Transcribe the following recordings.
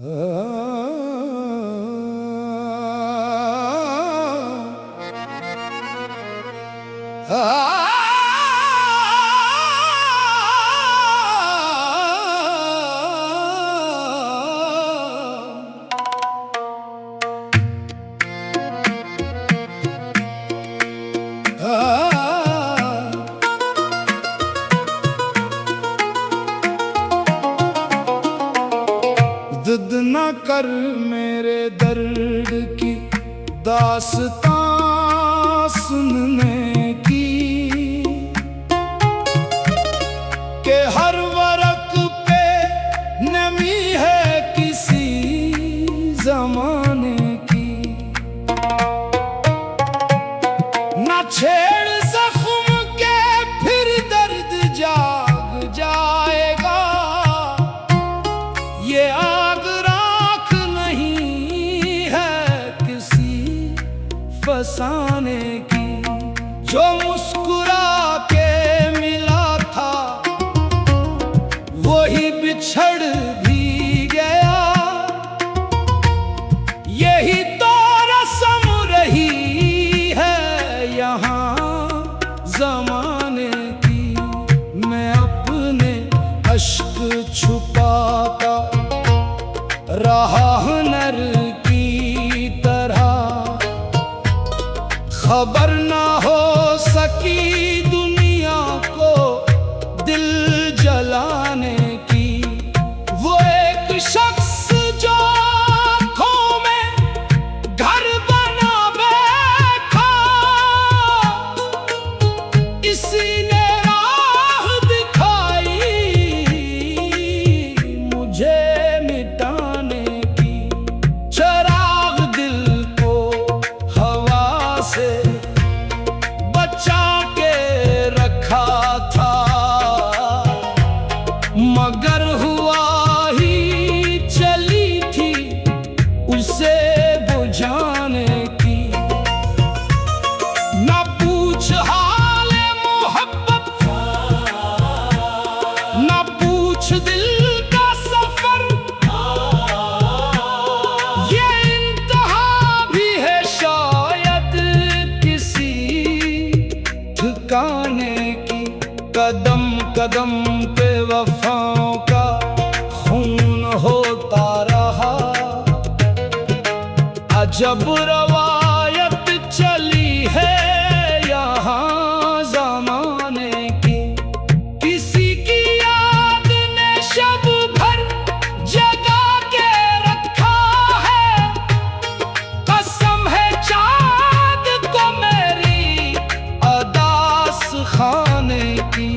जिद न कर मेरे दर्द की दास्तां सुनने की, के हर वरक पे नमी है किसी जमाने की। न छेड़ जख्म के फिर दर्द जाग जाएगा, ये आग राख नहीं है किसी फसाने की। जो मुस्कुरा के मिला था वही बिछड़ भी गया, यही तो रस्म रही है यहाँ जमाने की। मैं अपने अश्क छुपाता रहा हुनर की तरह, खबर ना हो सकी दुनिया को दिल जलाने की। वो एक शख्स जो आँखों में घर बना बैठा, इसी ने राह दिखाई मुझे मिटाने की। चराग दिल को हवा से बचा के रखा था, मगर हुआ ही चली थी उसे बुझाने की। ना पूछ हाले मोहब्बत, ना पूछ दिल का सफर, ये इंतहा भी है शायद किसी ठिकाने की। कदम कदम पे वफाओं का खून होता रहा, अजब रवायत चली है यहाँ ज़माने की। किसी की याद ने शब भर जगा के रखा है, कसम है चाँद को मेरी अदास खाने की।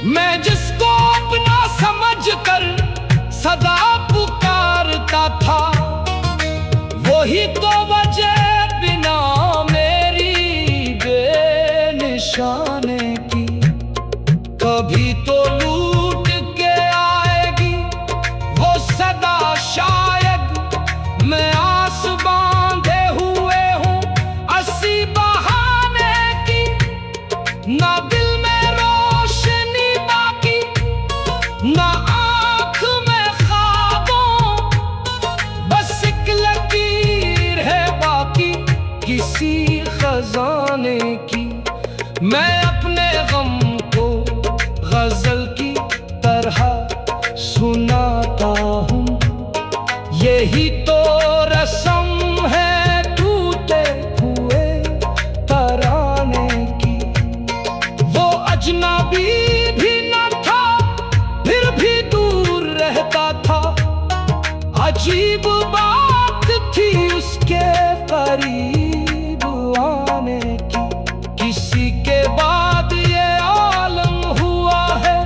मैं जिसको अपना समझ कर सदा पुकारता था, वही तो वजह बिना मेरी बेनिशाने की। कभी तो लूट के आएगी वो सदा शायद, मैं आस बांधे हुए हूँ अस्सी बहाने की। ना दिल में रोशनी बाकी, ना आँख में ख्वाबों, बस एक लकीर है बाकी किसी खजाने की। मैं अपने गम को गजल की तरह सुनाता हूँ, यही तो रस्म है टूटे हुए तराने की। वो अजनबी भी न था फिर भी दूर रहता था, अजीब बात थी उसके करीब आने की। किसी के बाद ये आलम हुआ है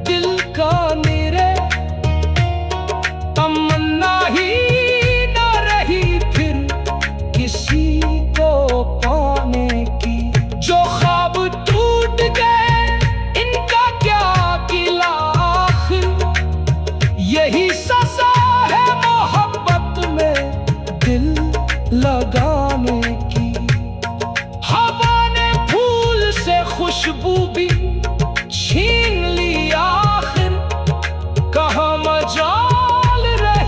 दिल का निरे, तमन्ना ही न रही फिर किसी को पाने की। जो ख्वाब टूट गए इनका क्या किला आखिर, यही सजा है मोहब्बत में दिल लगाने की। हवा ने फूल से खुशबू भी छीन ली आखिर, कहाँ मजाल रह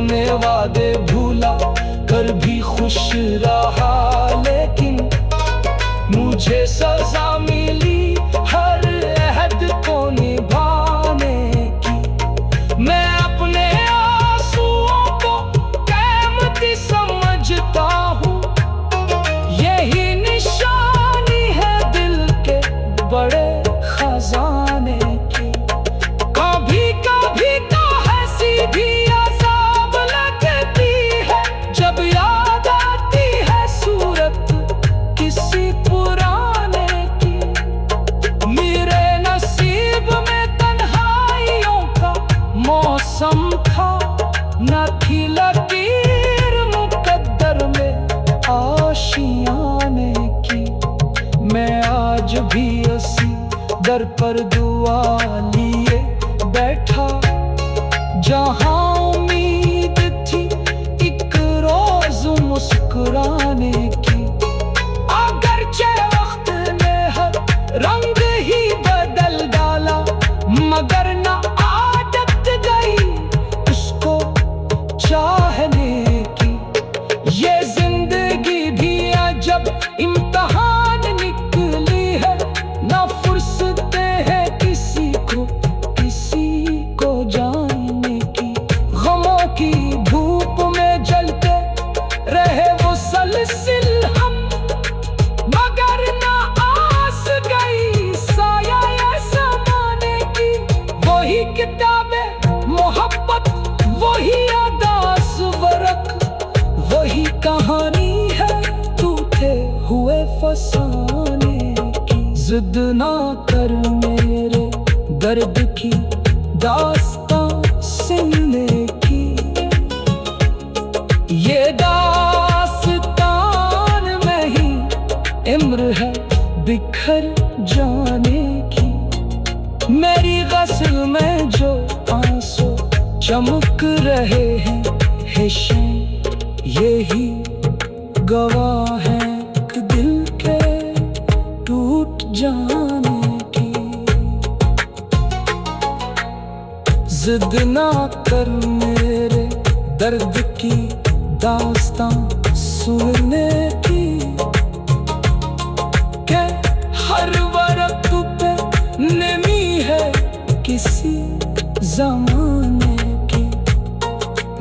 अपने वादे भूला कर भी खुश रहा, लेकिन मुझे सजा मिली हर अहद को निभाने की। मैं अपने आंसुओं को कीमती समझता हूँ, यही निशानी है दिल के बड़े खजाने की। कभी कभी तो हंसी भी अज़ाब लगती है, जब याद आती है सूरत किसी पुराने की। मेरे नसीब में तन्हाइयों का मौसम था, न थी लकीर मुकद्दर में आशियाने की। मैं आज भी उसी दर पर दुआ लिए बैठा, जहां उम्मीद थी एक रोज मुस्कुराने की। अगरचे वक्त ने हर रंग ही बदल डाला, मगर न आदत गई उसको चाहने की। ये जिंदगी भी अजब इम्तिहान निकली है, ना फुर्सत है किसी को जानने की। गमों की धूप में जलते रहे वो सलसिल हम, मगर ना आस गई साया ये ज़माने की। वही किताबें मोहब्बत, वही अदास वरक, वही कहानी है टूटे हुए फसाने की। जिद ना कर मेरे दर्द की दास्तां सुनने की, ये दास्तान में ही इम्र है बिखर जाने की। मेरी गज़ल में जो आंसू चमक रहे हैं हिस्से, यही गवाह हैं कि दिल के टूट जाने की। जिद ना कर मेरे दर्द की दास्तां सुनने की, के हर वरक पे नमी है किसी ज़माने की।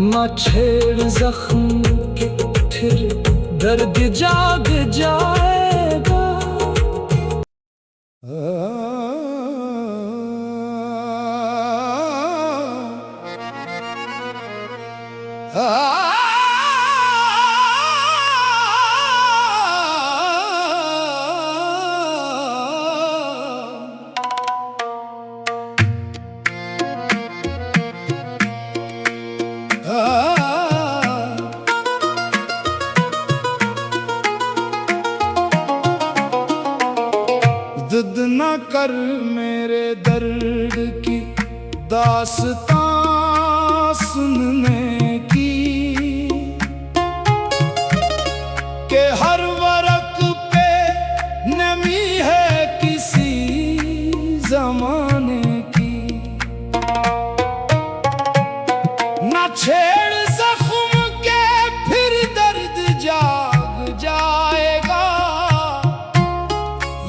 ना छेड़ ज़ख्म के फिर दर्द जाग जाएगा। जिद न कर मेरे दर्द की दास्तां सुनने की, के हर वरक पे नमी है किसी ज़माने की। ना छेड़ ज़ख्म के फिर दर्द जाग जाएगा,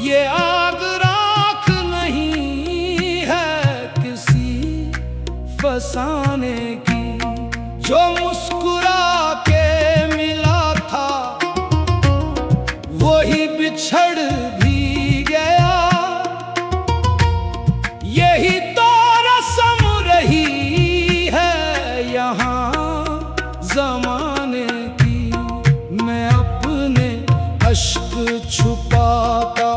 ये आग राख नहीं है किसी फसाने की। जो मुस्कुरा के मिला था वही बिछड़ भी गया, यही तो रस्म रही है यहाँ ज़माने की। मैं अपने अश्क छुपाता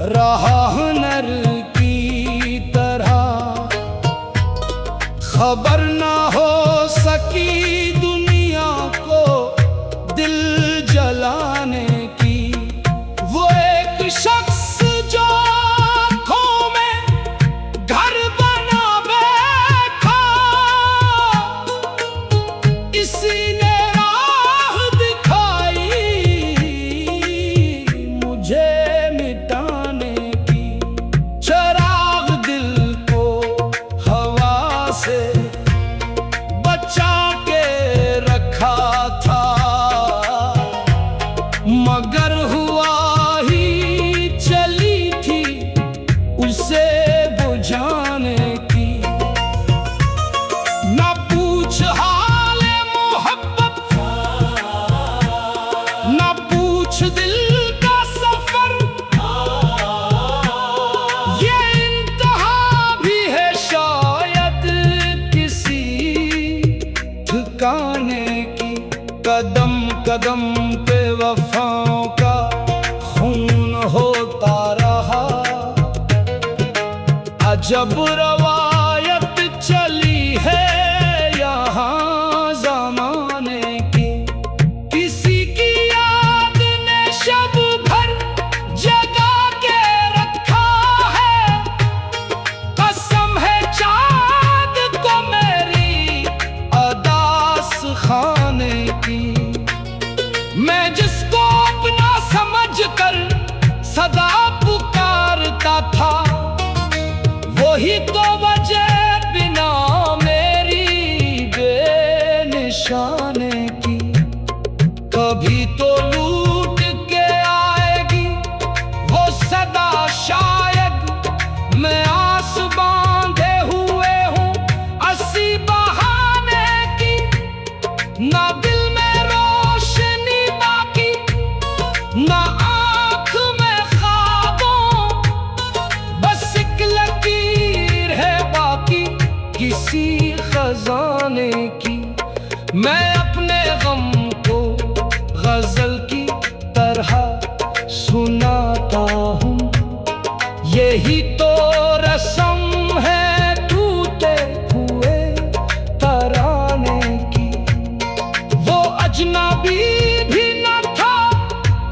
रहा हुनर की तरह, खबर ना हो सकी दुनिया को दिल जलाने की। वो एक शख्स जो आँखों में घर बना बैठा, इसी ने राह दिखाई मुझे मिटाने की। चराग दिल को हवा से कदम पे वफाओं का खून होता रहा। अजब रवायत चली है यहाँ ज़माने की, किसी की याद ने शब भर जगा के रखा है। कसम है चाँद को मेरी अदास खाने की, मैं जिसको अपना समझकर सदा पुकारता था, वही तो वजह बिना मेरी बेनिशाने की। कभी तो लूट के आएगी वो सदा शायद, मैं आस बांधे हुए हूँ अस्सी बहाने की। ना दिल में रोशनी बाकी, ना आँख में ख्वाबों, बस एक लकीर है बाकी किसी खजाने की। मैं अपने गम को गजल की तरह सुनाता हूँ, यही तो रस्म है टूटे हुए तराने की। वो अजनबी भी न था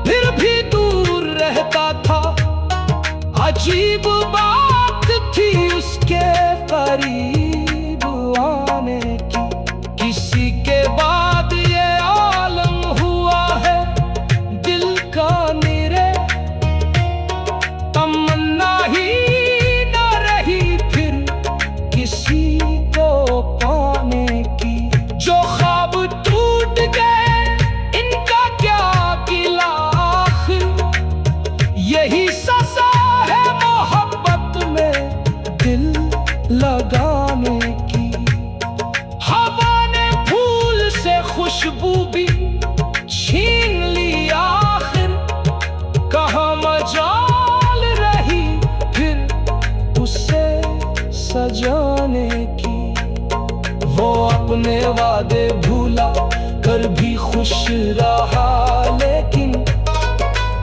फिर भी दूर रहता था, अजीब बात थी उसके करीब आने की। किसी के बाद ये आलम हुआ है दिल का निरे, तमन्ना ही न रही फिर किसी को पाने की। जो ख्वाब टूट गए इनका क्या गिला आखिर, यही सजा है मोहब्बत में दिल लगाने की। हवा ने फूल से खुशबू भी छीन ली आखिर, कहाँ मजाल रही फिर उसे सजाने की। वो अपने वादे भूला कर भी खुश रहा, लेकिन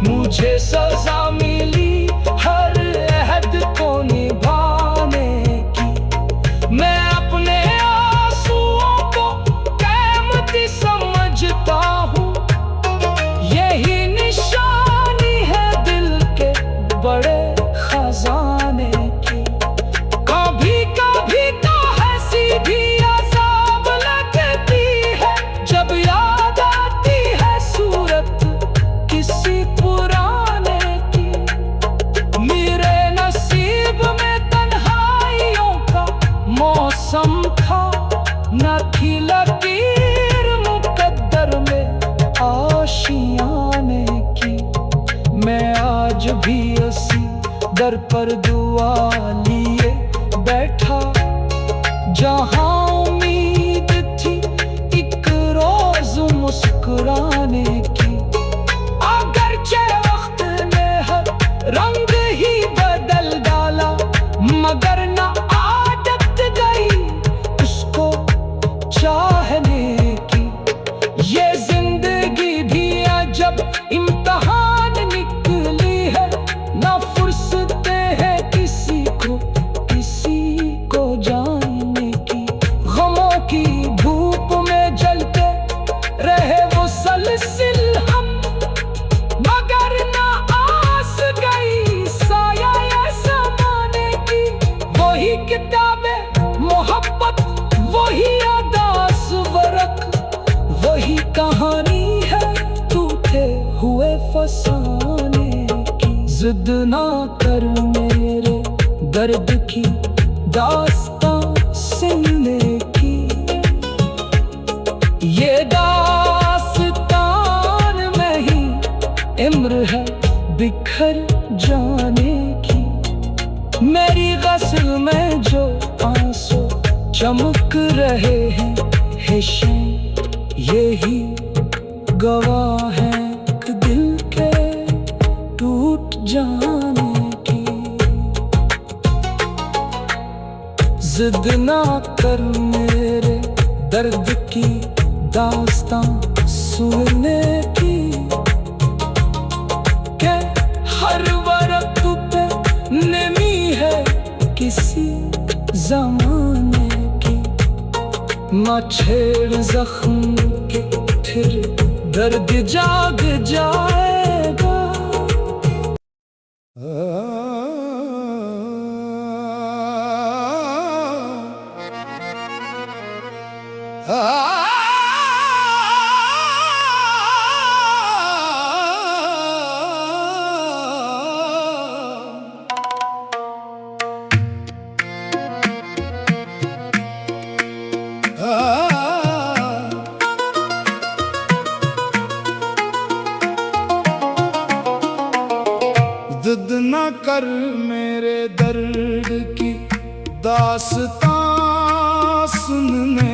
मुझे सजा मिली हर अहद को निभाने की। मैं अपने आंसुओं को कीमती समझता हूँ, यही निशानी है दिल के बड़े खजाने की। कभी कभी तो हंसी भी अज़ाब लगती है, जब याद आती है सूरत किसी पुराने की। मेरे नसीब में तन्हाइयों का मौसम था, न थी लकीर मुकद्दर में आशियाने की। मैं आज भी उसी दर पर दुआ लिए बैठा, जहाँ उम्मीद थी एक रोज मुस्कुराने की। अगरचे वक्त ने हर रंग ही बदल डाला, मगर न आदत गई उसको चाहने की। ये जिंदगी भी अजब इम्तिहान निकली है, न फुर्सते है किसी को जानने की। गमों की धूप में जलते रहे वो सलसिल हम, मगर ना आस गई साया ये ज़माने की। वही किताबें मोहब्बत, वही अदास वरक, वही कहानी है टूटे हुए फसाने की। जिद ना कर मेरे दर्द की दास्तां सुनने की, ये दास्तान में ही इम्र है बिखर जाने की। मेरी गज़ल में जो आंसू चमक रहे हैं हिस्से, यही गवाह है दिल के टूट जाने की। जिद ना कर मेरे दर्द की दास्तां सुनने की के हर वरक पे नमी है किसी जमाने की। न छेड़ जख्म के फिर दर्द जाग जाएगा। जिद न कर मेरे दर्द की दास्तां सुनने